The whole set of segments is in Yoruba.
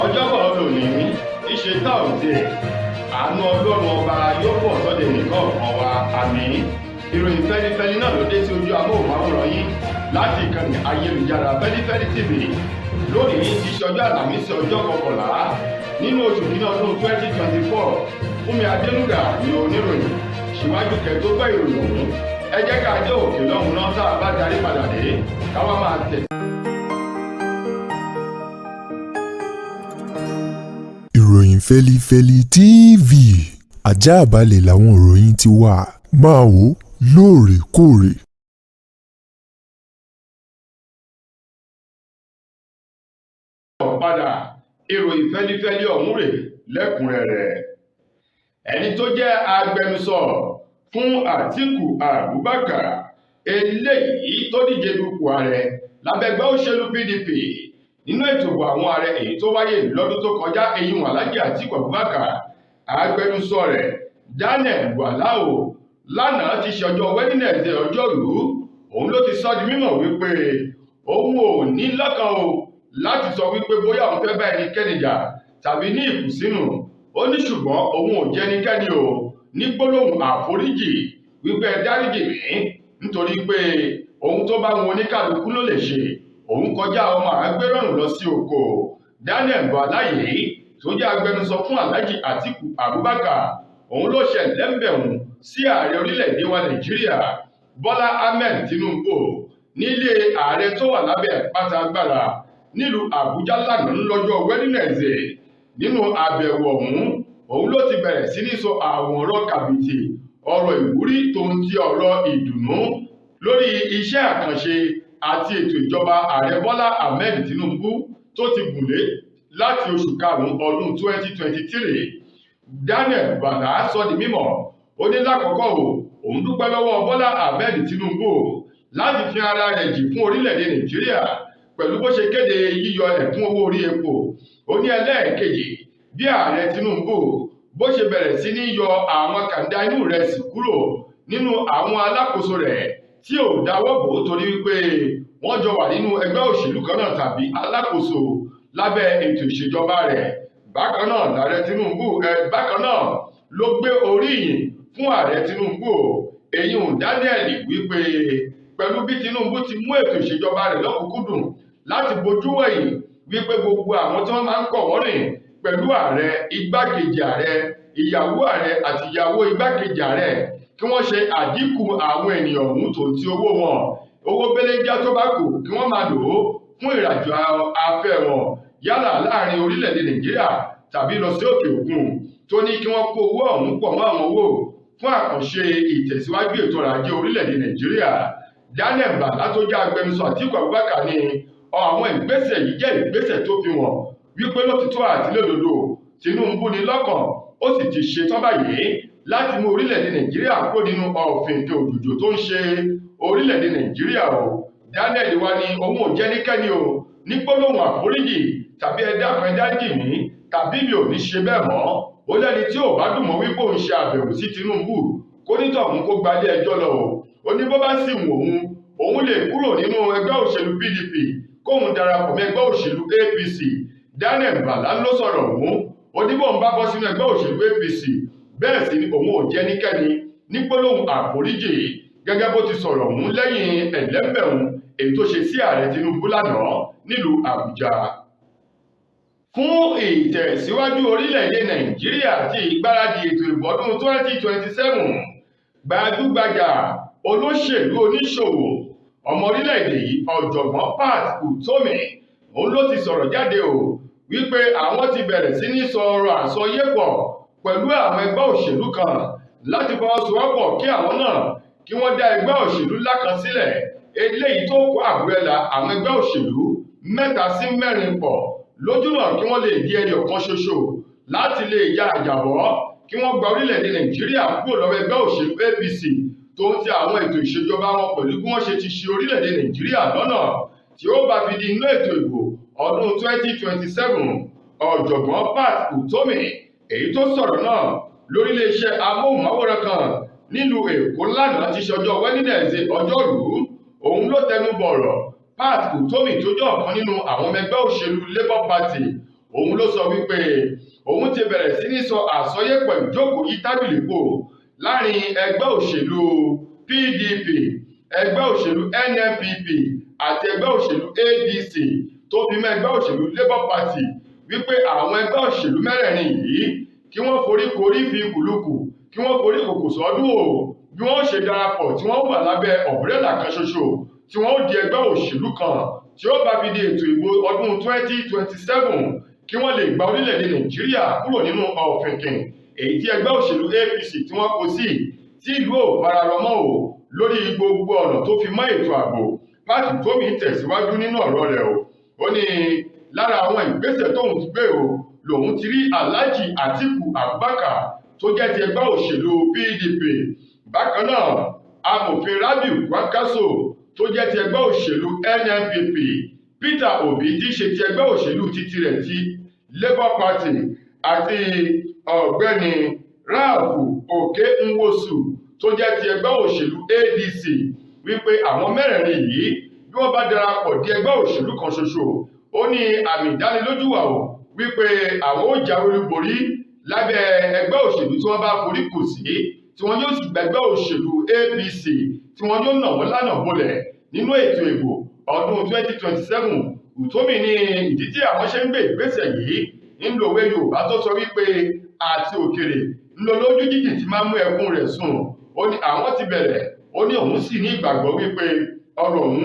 ọjọ́bọ̀ lónìí ìṣe táòdì àánú ọlọ́run ọba yóò pọ̀ sọ́dẹ̀ nìkan kan wa àmín. Ìròyìn fẹ́lifẹ́li náà ló dé sí ojú amóhùnmáwòrán yín láti ìkànnì ayélujára Feli-feli TV lónìí ti ṣọjọ́ àlàmísì ọjọ́ 11 nínú oṣù kìíní ọdún 2024. Fúnmi Adélúgà ni oníròyìn. Síwájú kẹ́ tó gbọ́ ìròyìn ọ̀hún, ẹ jẹ́ ká dé òkè lọ́hùn náà tá a bá darí padà dé káwá máa tẹ̀. Ìròyìn Feli-feli TV àjààbálẹ̀ làwọn ìròyìn ti wà, máa wò lóòrèkóòrè. Padà ìròyìn fẹ́lifẹ́li ọ̀hún rè lẹ́kùnrẹ́rẹ́. Ẹni tó jẹ́ agbẹnusọ fún Àtíkù Abubakar eléyìí tó díje dupò ààrẹ lábẹ́gbẹ́ òṣèlú PDP nínú ètò ìbò àwọn ààrẹ èyí tó wáyé lọ́dún tó kọjá eyín Alhaji Àtíkù Abubakar, agbẹnusọ rẹ̀ Daniel Walao lánàá ti ṣe ọjọ́ Wednesday ọjọ́rú. Òun ló ti sọ di mímọ̀ wípé òun ò ní lọ́kàn o láti sọ wípé bóyá òun fẹ́ bá ẹnikẹ́ni jà tàbí ní ìkùnsínú. Ó ní ṣùgbọ́n òun ò jẹ́ ẹnikẹ́ni o ní gbólóhùn àforíjì wípé ẹ dáríjì mí nítorí pé ohun tó bá wọn oníkàlùkù ló lè ṣe. Òun kọjá ọmọ àgbérọ̀rùn lọ sí oko. Daniel Balaye tó jẹ́ agbẹnusọ fún Alhaji Àtíkù Abubakar, òun ló ṣe lẹ́mbẹ̀hùn sí ààrẹ orílẹ̀-èdè wa Nàìjíríà Bọ́lá Ahmed Tinubu nílé ààrẹ tó wà lábẹ́ àpáta agbára nílùú Àbújá lánàá lọ́jọ́ Wednesday. Nínú àbẹ̀wò ọ̀hún, òun ló ti bẹ̀rẹ̀ sí ní sọ àwọn ọ̀rọ̀ kàbìtì, ọ̀rọ̀ ìwúrí tó ń ti ọ̀rọ̀ ìdùnnú lórí iṣẹ́ àkànṣe àti ètò ìjọba ààrẹ Bọ́lá Ahmed Tinubu tó ti gùnlé láti oṣù karùn-ún ọdún 2023. Daniel Bala sọ di mímọ̀, ó ní lákọ̀ọ́kọ́ òun dúpẹ́ lọ́wọ́ Bọ́lá Ahmed Tinubu láti fi ara rẹ̀ jì fún orílẹ̀-èdè Nàìjíríà pẹ̀lú bó ṣe kéde yíyọ ẹ̀kún owó orí epo. Ó ní ẹlẹ́ẹ̀kejì bí ààrẹ Tinubu bó ṣe bẹ̀rẹ̀ sí ní yọ àwọn kàńdá inú ìrẹsì kúrò nínú àwọn alákòóso rẹ̀ tí ò dáwọ́ bò torí wípé wọ́n jọ wà nínú ẹgbẹ́ òṣèlú kan náà tàbí alákòóso lábẹ́ ètò ìṣèjọba rẹ̀. Bákan náà lààrẹ Tinubu bákan náà ló gbé oríyìn fún ààrẹ Tinubu èyún Daniel wípé pẹ̀lú bí Tinubu ti mú ètò ìṣèjọba rẹ̀ lọ́kùnkúndùn láti bojú wẹ̀yìn wípé gbogbo àwọn tí wọ́n máa ń kọ̀ wọ́n rìn pẹ̀lú ààrẹ, igbákejì ààrẹ, ìyàwó ààrẹ àti ìyàwó igbákejì ààrẹ kí wọ́n ṣe àdínkù àwọn ènìyàn ọ̀hún tó ti owó wọn. Owó belenja tó bá kù kí wọ́n máa lò ó fún ìrìnàjò afẹ́ wọn yálà láàrin orílẹ̀-èdè Nàìjíríà tàbí lọ sí òkè òkun. Tó ní kí wọ́n kó owó ọ̀hún pọ̀ mọ́ àwọn owó fún àkànṣe ìtẹ̀síwájú ètò ọrọ̀ ajé orílẹ̀-èdè Nàìjíríà. Daniel Bala tó jẹ́ agbẹnusọ Àtíkù Abubakar ní àwọn ìgbésẹ̀ yìí jẹ́ ìgbésẹ̀ tó fi wọ́n wípé lótìtọ́ àti lódodo Tinubu ní lọ́kàn, ó sì ti ṣetán báyìí láti mú orílẹ̀-èdè Nàìjíríà kúrò nínú ọ̀fìnkì òjòjò tó ń ṣe orílẹ̀-èdè Nàìjíríà o. Daniel wá ní òun ò jẹ́ níkẹ́ni o ní gbólóhùn àforíjì tàbí ẹ dákun ẹ dáríjì mí tàbí mi ò ní ṣe bẹ́ẹ̀ mọ́. Ó lẹ́ni tí ò bá dùn mọ́ wípé òun ṣe àbẹ̀wò sí Tinubu kó nítọ̀hún kó gbalé ẹjọ́ lọ o. Ó ní bó bá sì wù òun lè kúrò nínú ẹgbẹ́ òṣèlú PDP kóhun darapọ̀ mọ́ ẹgbẹ́ òṣèlú APC. Daniel Bala ló sọ̀rọ̀ ọ̀hún. Ó ní bóun bá bọ́ sínú ẹgbẹ́ òṣèlú APC bẹ́ẹ̀ sì ni òun ò jẹ́ níkẹ́ni ní gbólóhùn àforíjì gẹ́gẹ́ bó ti sọ̀rọ̀ ọ̀hún lẹ́yìn ẹ̀lẹ́mbẹ̀hún èyí tó ṣe sí ààrẹ Tinubu lánàá nílùú Àbújá. Fún ìtẹ̀síwájú orílẹ̀-èdè Nàìjíríà àti ìgbáradì ètò ìbò ọdún 2027, gbajúgbajà olóṣèlú oníṣòwò ọmọ orílẹ̀-èdè yìí ọ̀jọ̀gbọ́n Pat Utomi òun ló ti sọ̀rọ̀ jáde o wípé àwọn ti bẹ̀rẹ̀ sí ní sọ̀rọ̀ àsọyépọ̀ pẹ̀lú àwọn ẹgbẹ́ òṣèlú kan láti fọwọ́sowọ́pọ̀ kí àwọn náà kí wọ́n dá ẹgbẹ́ òṣèlú ńlá kan sílẹ̀ eléyìí tó kó àbúrẹ́là àwọn ẹgbẹ́ òṣèlú 3 sí 4 pọ̀ lójúnà kí wọ́n lè di ẹyọ kan ṣoṣo láti lè ya àjàbọ́ kí wọ́n gba orílẹ̀-èdè Nàìjíríà kúrò lọ́wọ́ ẹgbẹ́ òṣèlú APC tó ń ti àwọn ètò ìṣèjọba wọn pẹ̀lú bí wọ́n ṣe ti ṣe orílẹ̀-èdè Nàìjíríà lọ́nà tí ó bá fi di inú ètò ìbò ọdún 2027. Ọ̀jọ̀gbọ́n Pat Utomi èyí tó sọ̀rọ̀ náà lórí iléeṣẹ́ amóhùnmáwòrán kan nílùú Èkó lánàá ti ṣọjọ́ Wednesday ọjọ́rú. Òun ló tẹnu bọ̀rọ̀ Pat Utomi tó jẹ́ ọ̀kan nínú àwọn ọmọ ẹgbẹ́ òṣèlú Labour Party. òun ló sọ wípé òun ti bẹ̀rẹ̀ sí ní sọ àsọyépọ̀ ìjókòó yí tábìlì pò láàrin ẹgbẹ́ òṣèlú PDP, ẹgbẹ́ òṣèlú NNPP àti ẹgbẹ́ òṣèlú ADC tó fi mọ́ ẹgbẹ́ òṣèlú Labour Party wípé àwọn ẹgbẹ́ òṣèlú mẹ́rẹ̀ẹ̀rin yìí kí wọ́n foríkorí fi kùlùkù, kí wọ́n forí kòkò sọ́dún o bí wọ́n ṣe darapọ̀ tí wọ́n wà lábẹ́ ọ̀bùrẹ́là kan ṣoṣo tí wọ́n ó di ẹgbẹ́ òṣèlú kan tí ó bá fi di ètò ìbò ọdún 2027 kí wọ́n lè gba orílẹ̀-èdè Nàìjíríà kúrò nínú ọ̀fìnkìn èyí tí ẹgbẹ́ òṣèlú APC tí wọ́n kó sí tí ìlú ò fararọmọ́ o lórí gbogbo ọ̀nà tó fi mọ́ ètò ààbò. Pátì Tómi tẹ̀síwájú nínú ọ̀rọ̀ rẹ̀ o, ó ní lára àwọn ìgbésẹ̀ tóun ti gbé o lòun ti rí Alhaji Atiku Abubakar tó jẹ́ ti ẹgbẹ́ òṣèlú PDP. Bákan náà amòfin Rabiu Kwankwaso tó jẹ́ ti ẹgbẹ́ òṣèlú NNPP, Peter Obi tí í ṣe ti ẹgbẹ́ òṣèlú títí rẹ̀ ti Labour Party àti ọ̀gbẹ́ni Ralph Okenwosu tó jẹ́ ti ẹgbẹ́ òṣèlú ADC wípé àwọn mẹ́rẹ̀ẹ̀rin yìí bí wọ́n bá darapọ̀ di ẹgbẹ́ òṣèlú kan ṣoṣo ó ní àmì ìdánilójú wà o wípé àwọn ó jáwé olúborí lábẹ́ ẹgbẹ́ òṣèlú tí wọ́n bá forí kò sí tí wọ́n yóò sì gbẹgbẹ́ òṣèlú APC tí wọ́n yóò nà wọ́n lánàá bolẹ̀ nínú ètò ìbò ọdún 2027. Utomi ní ìdí tí àwọn ṣe ń gbé ìgbésẹ̀ yìí ń lo òwe Yorùbá tó sọ wípé àti òkèrè ń lo lójú jíjìn tí máa mú ẹkún rẹ̀ sùn. Ó ní àwọn ti bẹ̀rẹ̀, ó ní òun sì ní ìgbàgbọ́ wípé ọ̀rọ̀ òun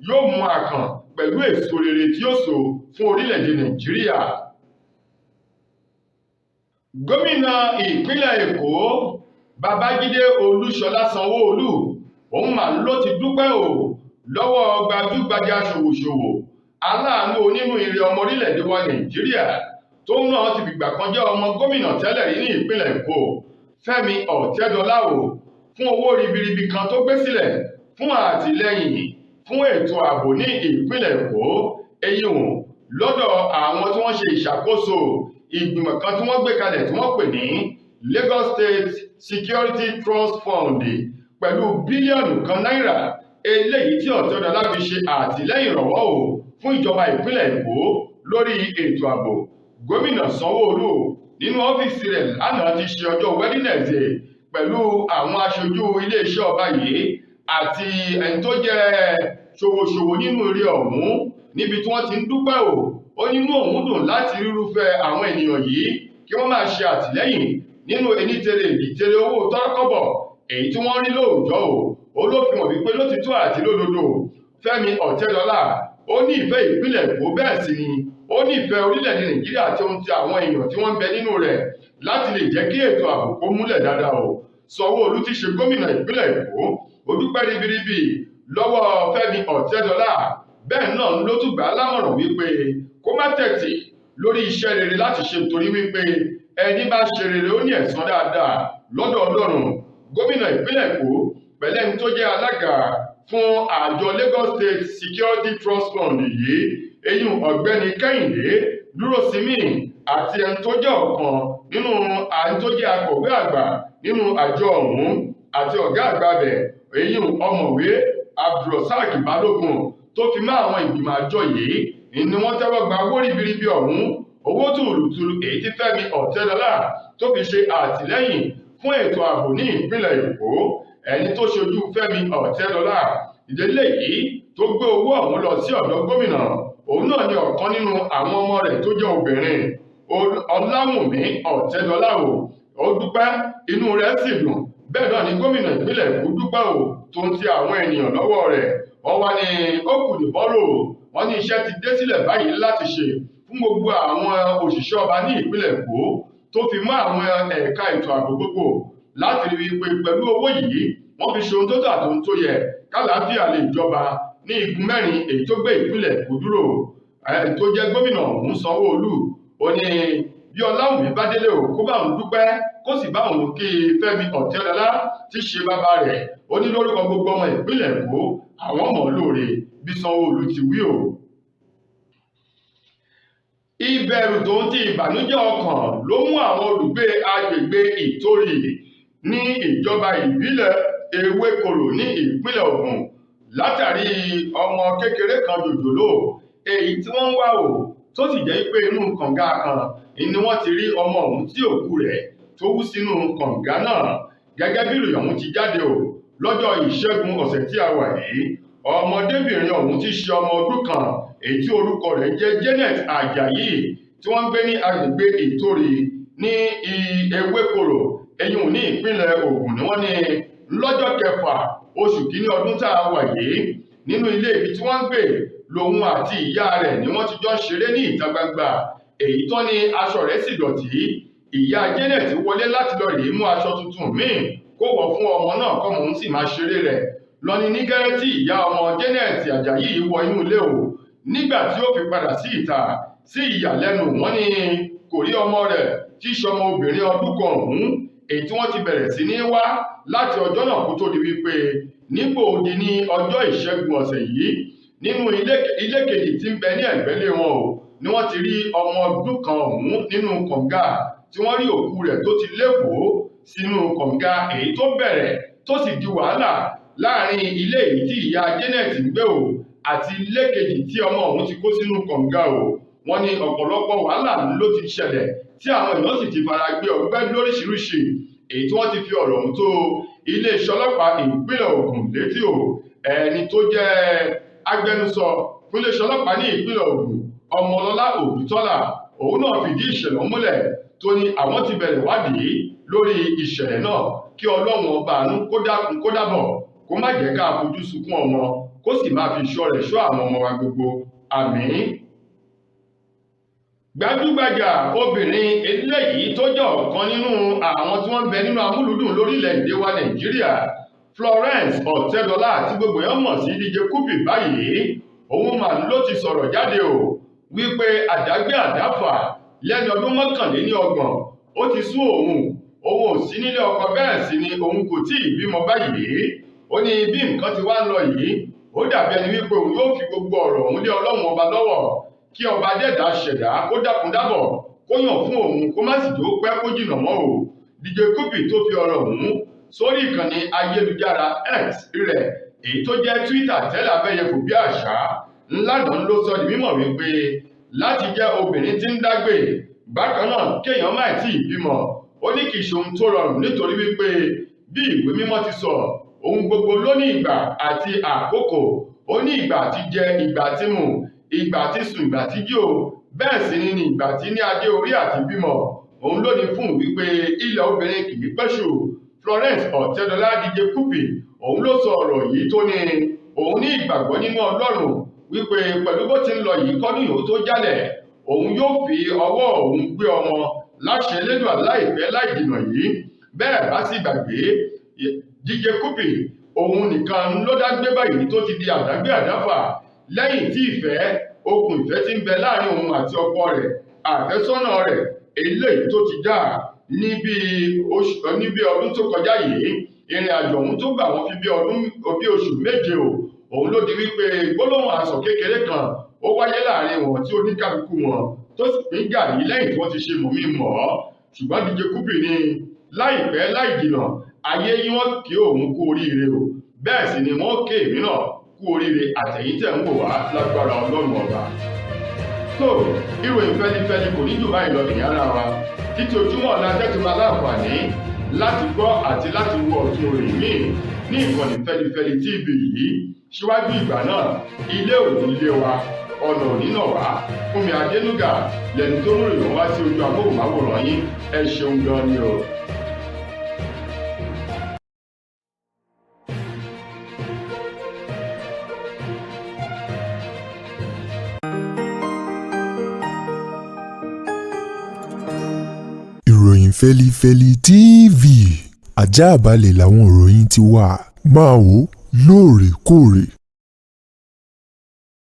yóò mú àkàn pẹ̀lú èso rere tí ó so fún orílẹ̀-èdè Nàìjíríà. Gómìnà ìpínlẹ̀ Èkó Babájídé Olúṣọlá Sanwó-Olú òun mà ló ti dúpẹ́ o lọ́wọ́ gbajúgbajà ṣòwòṣòwò aláàánú onínú ire ọmọ orílẹ̀-èdè wa Nàìjíríà tó náà ti fìgbà kan jẹ́ ọmọ gómìnà tẹ́lẹ̀ rí ní ìpínlẹ̀ Èkó Fẹ́mi Ọ̀tẹ́dọlá o fún owó ribiribi kan tó gbé sílẹ̀ fún àtìlẹ́yìn fún ètò ààbò ní ìpínlẹ̀ Èkó èyí hùn lọ́dọ̀ àwọn tí wọ́n ṣe ìṣàkóso ìgbìmọ̀ kan tí wọ́n gbé kalẹ̀ tí wọ́n pè ní Lagos State Security Trust Fund pẹ̀lú bílíọ̀nù kan náírà eléyìí tí Ọ̀tẹ́dọlá fi ṣe àtìlẹ́yìn ìrànwọ́ o fún ìjọba ìpínlẹ̀ Èkó lórí ètò ààbò. Gómìnà Sanwó-Olú nínú ọ́fíìsì rẹ̀ lánàá ti ṣe ọjọ́ Wednesday pẹ̀lú àwọn aṣojú iléeṣẹ́ ọba yìí àti ẹni tó jẹ́ ṣòwòṣòwò nínú ire ọ̀hún níbi tí wọ́n ti ń dúpẹ́ o ó nínú òun dùn láti rírúfẹ́ àwọn ènìyàn yìí kí wọ́n máa ṣe àtìlẹ́yìn nínú enítèrè ìdítere owó tọ́rọ́kọ́bọ̀ èyí tí wọ́n rí lóòjọ́ o ó ló fi hàn wípé lótìtọ́ àti lódodo Fẹ́mi Ọ̀tẹ́dọlá ó ní ìfẹ́ ìpínlẹ̀ Èkó bẹ́ẹ̀ sì ni ó ní ìfẹ́ orílẹ̀-èdè Nàìjíríà tí ó ń ti àwọn èèyàn tí wọ́n ń bẹ nínú rẹ̀ láti lè jẹ́ kí ètò ààbò kó múlẹ̀ dáadáa o. Sanwó-Olú ti ṣe gómìnà ìpínlẹ̀ Èkó ó dúpẹ́ ribiribi lọ́wọ́ Fẹ́mi Ọ̀tẹ́dọlá bẹ́ẹ̀ náà ló tún gbà á lámọ̀ràn wípé kó má tẹ̀tì lórí iṣẹ́ rere láti ṣe torí wípé ẹni bá ṣe rere ó ní ẹ̀san dáadáa lọ́dọ̀ Ọlọ́run. Gómìnà ìpínlẹ̀ Èkó pẹ̀lẹ́ ní tó jẹ́ alága fún àjọ Lagos State Security Trust Fund yìí eyín ọ̀gbẹ́ni Kẹ́hìndé Dúrósímì àti ẹni tó jẹ́ ọ̀kan nínú ẹni tó jẹ́ akọ̀wé àgbà nínú àjọ ọ̀hún àti ọ̀gá àgbà bẹ̀ eyín ọ̀mọ̀wé Abdulrasaq Balógun tó fi mọ́ àwọn ìgbìmọ̀ àjọ yìí ni wọ́n tẹ́wọ́ gba owó ribiribi ọ̀hún owó tùrùtùrù èyí tí Fẹ́mi Ọ̀tẹ́dọlá tó fi ṣe àtìlẹ́yìn fún ètò ààbò ní ìpínlẹ̀ Èkó. Ẹni tó ṣojú Fẹ́mi Ọ̀tẹ́dọlá ìdílé yìí tó gbé owó ọ̀hún lọ sí ọ̀dọ̀ gómìnà òun náà ni ọ̀kan nínú àwọn ọmọ rẹ̀ tó jẹ́ obìnrin Ọláwùnmí Ọ̀tẹ́dọlá o ó dúpẹ́ inú rẹ̀ sì dùn bẹ́ẹ̀ náà ni gómìnà ìpínlẹ̀ Èkó dúpẹ́ o tó ń ti àwọn ènìyàn lọ́wọ́ rẹ̀ wọ́n wá ní ó kù nìbọ́rò wọ́n ní iṣẹ́ ti dé sílẹ̀ báyìí láti ṣe fún gbogbo àwọn òṣìṣẹ́ ọba ní ìpínlẹ̀ Èkó tó fi mọ́ àwọn ẹ̀ka ètò ààbò gbogbo láti rí i pé pẹ̀lú owó yìí wọ́n fi ṣe ohun tó tà tó ń tó yẹ kálàáfíà lè jọba ní igun mẹ́rin èyí tó gbé ìpínlẹ̀ Èkó dúró. Ẹni tó jẹ́ gómìnà ọ̀hún Sanwó-Olú ó ní bí Ọláwùnmí bá délé o kó bá òun dúpẹ́ kó sì bá òun kí Fẹ́mi Ọ̀tẹ́dọlá tí ṣe bàbá rẹ̀ ó ní lórúkọ gbogbo ọmọ ìpínlẹ̀ Èkó àwọn mọ̀ lóore bí Sanwó-Olú ti wí o. Ìbẹ̀rù tó ń ti ìbànújẹ́ ọkàn ló mú àwọn olùgbé agbègbè Ìtòrì ní ìjọba ìbílẹ̀ Ewékorò ní ìpínlẹ̀ Ògùn látàrí ọmọ kékeré kan jòjòló èyí tí wọ́n ń wá o tó sì jẹ́ pé inú kànga kan ni wọ́n ti rí ọmọ ọ̀hún tí òkú rẹ̀ tó wú sínú kànga náà. Gẹ́gẹ́ bí ìròyìn ọ̀hún ti jáde lọ́jọ́ ìṣẹ́gun ọ̀sẹ̀ tí a wà yìí, ọmọdébìnrin ọ̀hún ti ṣe ọmọ ọdún kan èyí tí orúkọ rẹ̀ jẹ́ Janet Ajayi tí wọ́n ń gbé ní agbègbè Ìtòrì ní Ewékòró eyín ní ìpínlẹ̀ Ògùn ni wọ́n ní lọ́jọ́ kẹfà oṣù kìíní ọdún tá a wà yìí nínú ilé ibi tí wọ́n ń gbé lòun àti ìyá rẹ̀ ni wọ́n ti jọ ṣeré ní ìta gbangba èyí tán ni aṣọ rẹ̀ sì dọ̀tí. Ìyá Janet wọlé láti lọ rèé mú aṣọ tuntun míì kó wọ̀ fún ọmọ náà kọ́mọ òun sì máa ṣeré rẹ̀ lọ́ni ní gẹ́rẹ́ tí ìyá ọmọ Janet Ajayi yìí wọ inú ilé nígbà tí ó fi padà sí ìta sí ìyàlẹ́nu wọ́n ní kò rí ọmọ rẹ̀ tí í ṣọmọ obìnrin ọdún kan ọ̀hún èyí tí wọ́n ti bẹ̀rẹ̀ sí ní wá láti ọjọ́ náà kó tó di wípé nígbò di ní ọjọ́ ìṣẹ́gun ọ̀sẹ̀ yìí nínú ilé kejì tí ń bẹ ní ẹ̀gbẹ́lé wọn ni wọ́n ti rí ọmọ ọdún kan ọ̀hún nínú kànga tí wọ́n rí òkú rẹ̀ tó ti léfòó sínú kànga èyí tó bẹ̀rẹ̀ tó sì di wàhálà láàrin ilé èyí tí ìyá Janet ń gbé àti ilé kejì tí ọmọ ọ̀hún ti kó sínú kànga wọ́n ní ọ̀pọ̀lọpọ̀ wàhálà ló ti ṣẹlẹ̀ tí àwọn èèyàn sì ti fara gbé ọgbẹ́ lóríṣiríṣi èyí tí wọ́n ti fi ọ̀rọ̀ ọ̀hún tó iléeṣẹ́ ọlọ́pàá ìpínlẹ̀ Ògùn létí ẹni tó jẹ́ agbẹnusọ fún iléeṣẹ́ ọlọ́pàá ní ìpínlẹ̀ Ògùn Ọmọlọ́lá Òdútọ́lá òun náà fìdí ìṣẹ̀lẹ̀ múlẹ̀ tó ní àwọn ti bẹ̀rẹ̀ wádìí lórí ìṣẹ̀lẹ̀ náà kí Ọlọ́run ọba àánú kó dákun kó dábọ̀ kó má jẹ́ ká fojú sunkún ọmọ kó sì máa fi ṣọ́ rẹ̀ ṣọ́ àwọn ọmọ wa gbogbo àmín. Gbajúgbajà obìnrin eléyìí tó jẹ́ ọ̀kan nínú àwọn tí wọ́n ń bẹ nínú amúlùdùn lórílẹ̀‐èdè wa Nàìjíríà Florence Ọ̀tẹ́dọ́lá tí gbogbo èèyàn mọ̀ sí DJ Cuppy báyìí òun mà ló ti sọ̀rọ̀ jáde wípé àdágbé àdáfà lẹ́ni ọdún 31 ó ti sú òun ò sí nílé ọkọ bẹ́ẹ̀ sì ni òun kò tí ì bímọ báyìí. Ó ní bí nǹkan ti wá ń lọ yìí ó dàbí ẹni wípé òun yóò fi gbogbo ọ̀rọ̀ òun lé Ọlọ́run ọba lọ́wọ́ kí ọba dẹ́dà ṣẹ̀dá kó dákun dábọ̀ kó yàn fún òun kó má sì tó pẹ́ kó jìnnà mọ́ DJ Cuppy tó fi ọ̀rọ̀ òun sórí ìkànnì ayélujára X rẹ̀ èyí tó jẹ́ Twitter tẹ́lẹ̀ abẹ́yẹfò bí àṣà ńlànà ló sọ di mímọ̀ wípé láti jẹ́ obìnrin tí ń dágbé bákan náà kéèyàn má tí ì bímọ ó ní kì í ṣe ohun tó rọrùn nítorí wípé bí ìwé mímọ́ ti sọ ohun gbogbo ló ní ìgbà àti àkókò ó ní ìgbà tí jẹ ìgbà tí mu ìgbà tí sùn ìgbà tí jí bẹ́ẹ̀ sì ni ìgbà tí ní adé orí àti bímọ òun ló ní fún wípé ilẹ̀ obìnrin kì í pẹ́ṣù. Florence Ọ̀tẹ́dọ́lá DJ Cuppy òun ló sọ ọ̀rọ̀ yìí tó ní òun ní ìgbàgbọ́ nínú Ọlọ́run wípé pẹ̀lú bó ti ń lọ yìí kọ́dún yòó tó jálẹ̀ òun yóò fi ọwọ́ òun gbé ọmọ láṣẹ Elédùà láìpẹ́ láì jìnnà yìí. Bẹ́ẹ̀ bá sì gbàgbé DJ Cuppy òun nìkan ló dágbé báyìí tó ti di àdágbé àdáfà lẹ́yìn tí okùn ìfẹ́ ti ń bẹ láàrin òun àti ọkọ rẹ̀ àfẹ́sọ́nà rẹ̀ eléyìí tó ti já níbi ọdún tó kọjá yìí. Ìrìn àjò ọ̀hún tó gbà wọ́n fi bí oṣù méje òun ló di wípé gbólóhùn asọ̀ kékeré kan ó wáyé láàrin wọn tí oníkálukú wọn tó sì pín gàrí lẹ́yìn tí wọ́n ti ṣe mọ̀mí mọ̀ ọ́. Ṣùgbọ́n DJ Cuppy ní láìpẹ́ láì jìnnà ayé yín wọ́n kí òun kú oríire bẹ́ẹ̀ sì ni wọ́n ké èmi náà kú oríire àtẹ̀yìn tẹ̀ ń wò wá lágbára Ọlọ́run ọba. tó ìròyìn fẹ́lifẹ́li kò ní jù báyìí lọ ìyá ara wa títí ojúmọ́ ọ̀la tẹ́tù máa láǹfààní láti gbọ́ àti láti wo ọ̀tun rẹ̀ míì ní ìkànnì Feli-feli TV yìí. Síwájú ìgbà náà ilé òní ilé wa ọ̀nà òní náà wá Fúnmi Adénúgà lẹ́nu tó mú ìròyìn wá sí ojú amóhùnmáwòrán yín ẹ ṣeun gan ni o. ìròyìn Feli-feli TV àjààbálẹ̀ làwọn ìròyìn ti wà máa wò lóòrèkóòrè.